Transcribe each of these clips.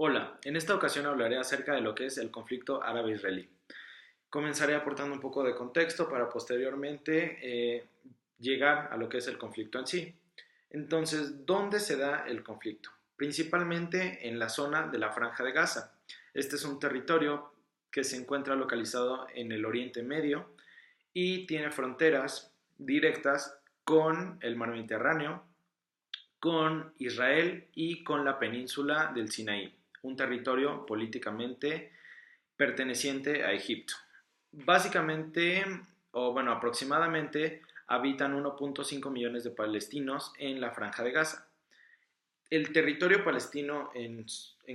Hola, en esta ocasión hablaré acerca de lo que es el conflicto árabe-israelí. Comenzaré aportando un poco de contexto para posteriormente llegar a lo que es el conflicto en sí. Entonces, ¿dónde se da el conflicto? Principalmente en la zona de la Franja de Gaza. Este es un territorio que se encuentra localizado en el Oriente Medio y tiene fronteras directas con el mar Mediterráneo, con Israel y con la península del Sinaí, un territorio políticamente perteneciente a Egipto. Básicamente, o bueno, aproximadamente habitan 1.5 millones de palestinos en la Franja de Gaza. El territorio palestino en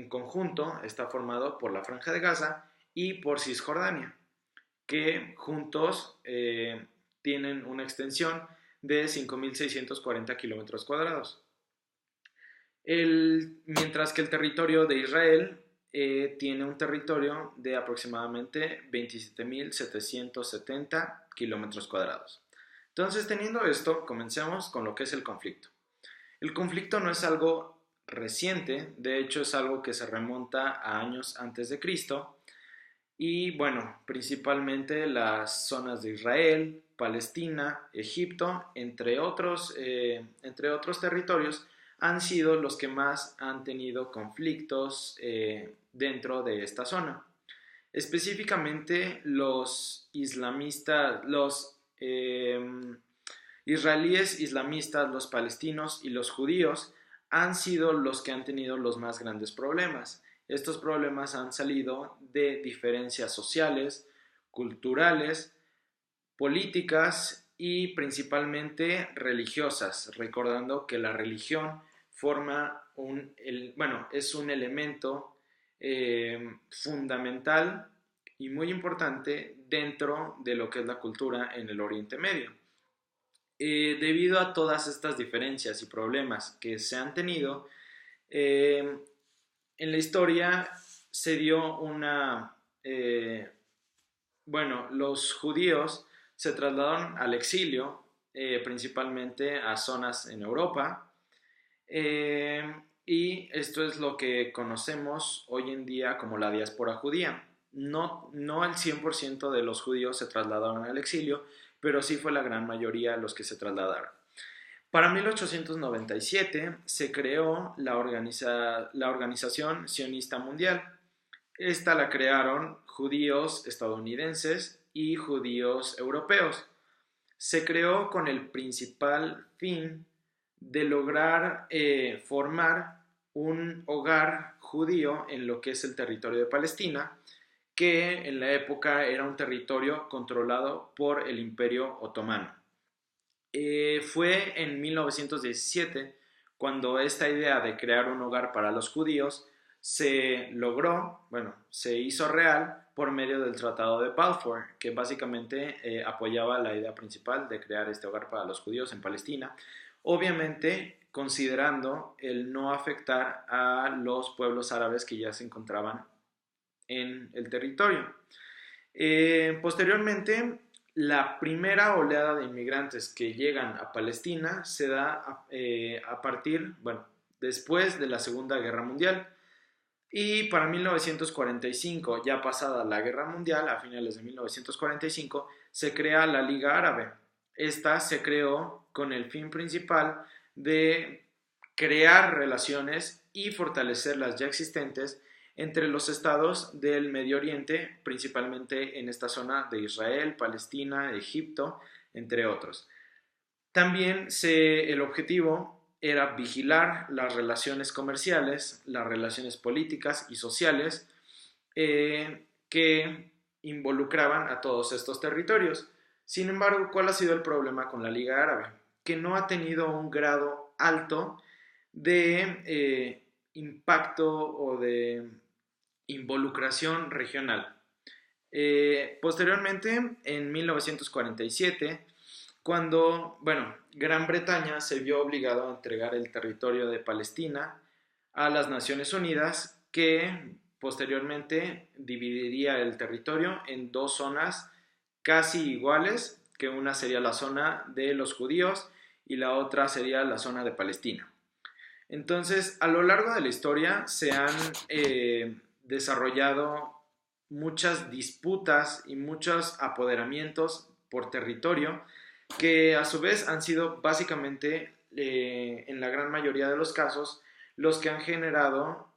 conjunto está formado por la Franja de Gaza y por Cisjordania, que juntos tienen una extensión de 5.640 kilómetros cuadrados. Mientras que el territorio de Israel tiene un territorio de aproximadamente 27.770 kilómetros cuadrados. Entonces, teniendo esto, comencemos con lo que es el conflicto. El conflicto no es algo reciente, de hecho es algo que se remonta a años antes de Cristo y bueno, principalmente las zonas de Israel, Palestina, Egipto, entre otros territorios, han sido los que más han tenido conflictos dentro de esta zona. Específicamente los israelíes islamistas, los palestinos y los judíos han sido los que han tenido los más grandes problemas. Estos problemas han salido de diferencias sociales, culturales, políticas y principalmente religiosas, recordando que la religión es un elemento fundamental y muy importante dentro de lo que es la cultura en el Oriente Medio. Debido a todas estas diferencias y problemas que se han tenido, eh, en la historia se dio los judíos se trasladaron al exilio, principalmente a zonas en Europa, eh, y esto es lo que conocemos hoy en día como la diáspora judía. No el 100% de los judíos se trasladaron al exilio, pero sí fue la gran mayoría los que se trasladaron. Para 1897 se creó la Organización Sionista Mundial. Esta la crearon judíos estadounidenses y judíos europeos. Se creó con el principal fin de lograr formar un hogar judío en lo que es el territorio de Palestina, que en la época era un territorio controlado por el Imperio Otomano. Fue en 1917 cuando esta idea de crear un hogar para los judíos se hizo real por medio del Tratado de Balfour, que básicamente apoyaba la idea principal de crear este hogar para los judíos en Palestina, obviamente considerando el no afectar a los pueblos árabes que ya se encontraban en el territorio. Posteriormente, la primera oleada de inmigrantes que llegan a Palestina se da después de la Segunda Guerra Mundial. Y para 1945, ya pasada la Guerra Mundial, a finales de 1945, se crea la Liga Árabe. Esta se creó con el fin principal de crear relaciones y fortalecer las ya existentes entre los estados del Medio Oriente, principalmente en esta zona de Israel, Palestina, Egipto, entre otros. También el objetivo era vigilar las relaciones comerciales, las relaciones políticas y sociales que involucraban a todos estos territorios. Sin embargo, ¿cuál ha sido el problema con la Liga Árabe? Que no ha tenido un grado alto de impacto o de involucración regional. Posteriormente, en 1947, cuando, Gran Bretaña se vio obligado a entregar el territorio de Palestina a las Naciones Unidas, que posteriormente dividiría el territorio en dos zonas casi iguales, que una sería la zona de los judíos y la otra sería la zona de Palestina. Entonces, a lo largo de la historia se han desarrollado muchas disputas y muchos apoderamientos por territorio que a su vez han sido básicamente, en la gran mayoría de los casos, los que han generado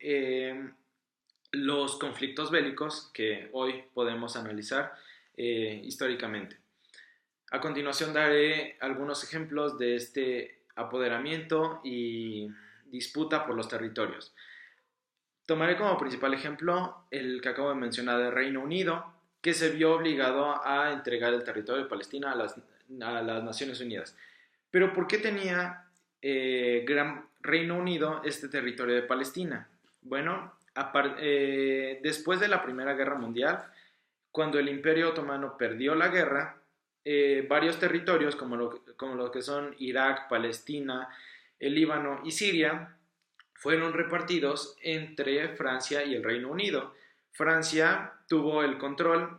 los conflictos bélicos que hoy podemos analizar históricamente. A continuación daré algunos ejemplos de este apoderamiento y disputa por los territorios. Tomaré como principal ejemplo el que acabo de mencionar del Reino Unido, que se vio obligado a entregar el territorio de Palestina a las Naciones Unidas. Pero ¿por qué tenía Gran Reino Unido este territorio de Palestina? Bueno, después de la Primera Guerra Mundial, cuando el Imperio Otomano perdió la guerra, varios territorios como lo que son Irak, Palestina, el Líbano y Siria fueron repartidos entre Francia y el Reino Unido. Francia tuvo el control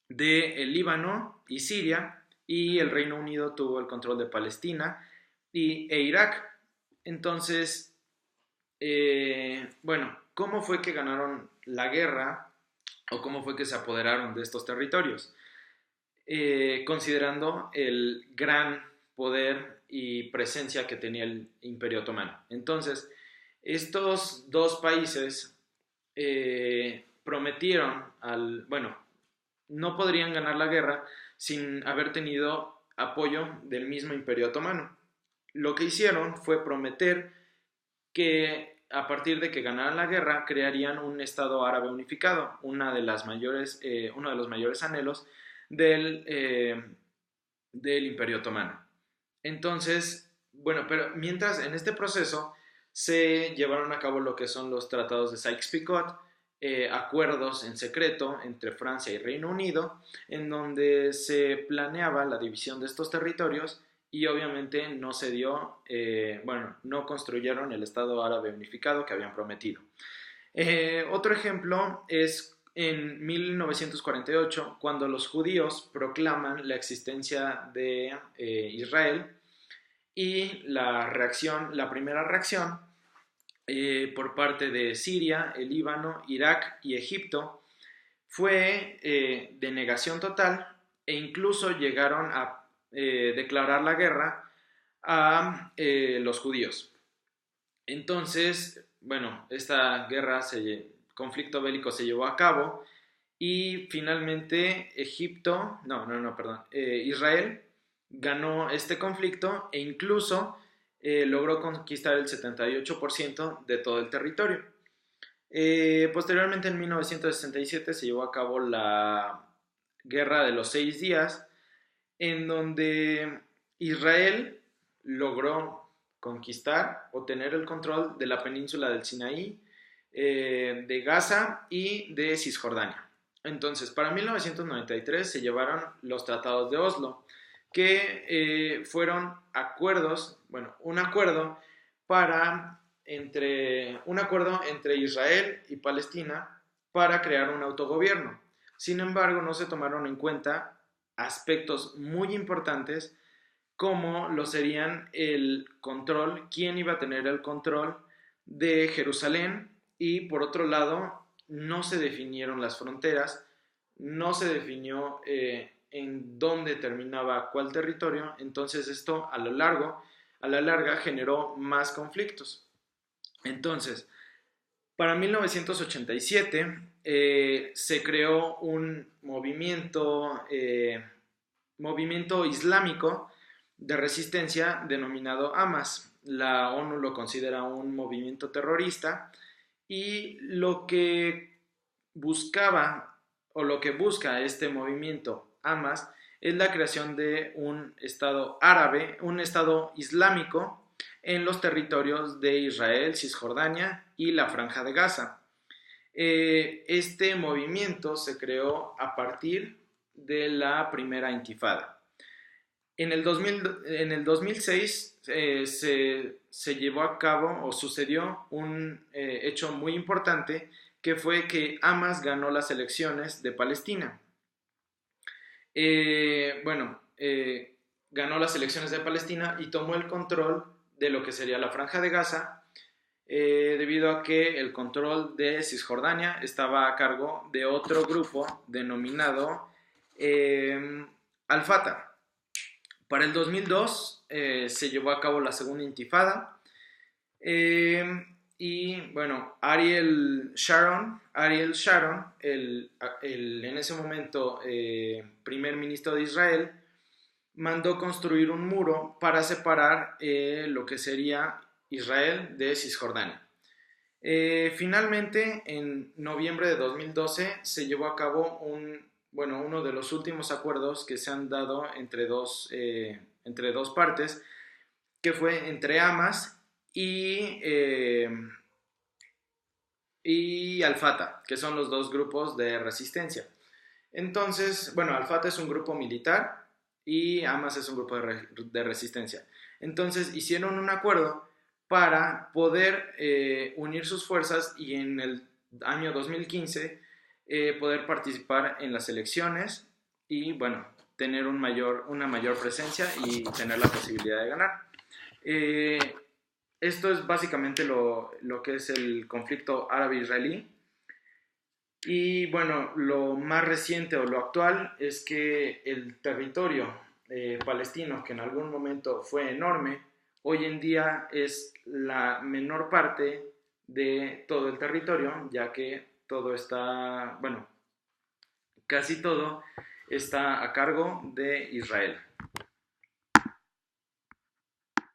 del Líbano y Siria y el Reino Unido tuvo el control de Palestina e Irak. Entonces, bueno, ¿cómo fue que ganaron la guerra o cómo fue que se apoderaron de estos territorios? Considerando el gran poder y presencia que tenía el Imperio Otomano. Entonces, estos dos países prometieron bueno, no podrían ganar la guerra sin haber tenido apoyo del mismo Imperio Otomano. Lo que hicieron fue prometer que a partir de que ganaran la guerra crearían un Estado árabe unificado, uno de los mayores anhelos del Imperio Otomano. Entonces, bueno, pero mientras en este proceso se llevaron a cabo lo que son los tratados de Sykes-Picot, acuerdos en secreto entre Francia y Reino Unido, en donde se planeaba la división de estos territorios y obviamente no se dio, bueno, no construyeron el Estado árabe unificado que habían prometido. Otro ejemplo es en 1948, cuando los judíos proclaman la existencia de Israel y la primera reacción por parte de Siria, el Líbano, Irak y Egipto fue de negación total e incluso llegaron a declarar la guerra a los judíos. Entonces, bueno, conflicto bélico se llevó a cabo y finalmente Israel ganó este conflicto e incluso logró conquistar el 78% de todo el territorio. Posteriormente, en 1967, se llevó a cabo la Guerra de los 6 días, en donde Israel logró conquistar o tener el control de la península del Sinaí, de Gaza y de Cisjordania. Entonces, para 1993 se llevaron los tratados de Oslo, que fueron acuerdos, bueno, un acuerdo entre Israel y Palestina para crear un autogobierno. Sin embargo, no se tomaron en cuenta aspectos muy importantes como lo serían quién iba a tener el control de Jerusalén y por otro lado no se definieron las fronteras, no se definió en dónde terminaba cuál territorio, entonces esto a la larga generó más conflictos. Entonces, para 1987 se creó un movimiento islámico de resistencia denominado Hamas. La ONU lo considera un movimiento terrorista y lo que buscaba o lo que busca este movimiento Hamas es la creación de un Estado árabe, un Estado islámico en los territorios de Israel, Cisjordania y la Franja de Gaza. Este movimiento se creó a partir de la primera intifada. En el 2006 se llevó a cabo o sucedió un hecho muy importante, que fue que Hamas ganó las elecciones de Palestina. Ganó las elecciones de Palestina y tomó el control de lo que sería la Franja de Gaza debido a que el control de Cisjordania estaba a cargo de otro grupo denominado Al-Fatah. Para el 2002 se llevó a cabo la segunda intifada. Y bueno, Ariel Sharon, en ese momento primer ministro de Israel, mandó construir un muro para separar lo que sería Israel de Cisjordania. Finalmente, en noviembre de 2012 se llevó a cabo uno de los últimos acuerdos que se han dado entre dos partes, que fue entre Hamas y Al-Fatah, que son los dos grupos de resistencia. Entonces, bueno, Al-Fatah es un grupo militar y Hamas es un grupo de resistencia. Entonces hicieron un acuerdo para poder unir sus fuerzas y en el año 2015 poder participar en las elecciones y, bueno, tener una mayor presencia y tener la posibilidad de ganar. Eh, Esto es básicamente lo que es el conflicto árabe-israelí. Y bueno, lo más reciente o lo actual es que el territorio palestino, que en algún momento fue enorme, hoy en día es la menor parte de todo el territorio, ya que todo está, bueno, casi todo está a cargo de Israel.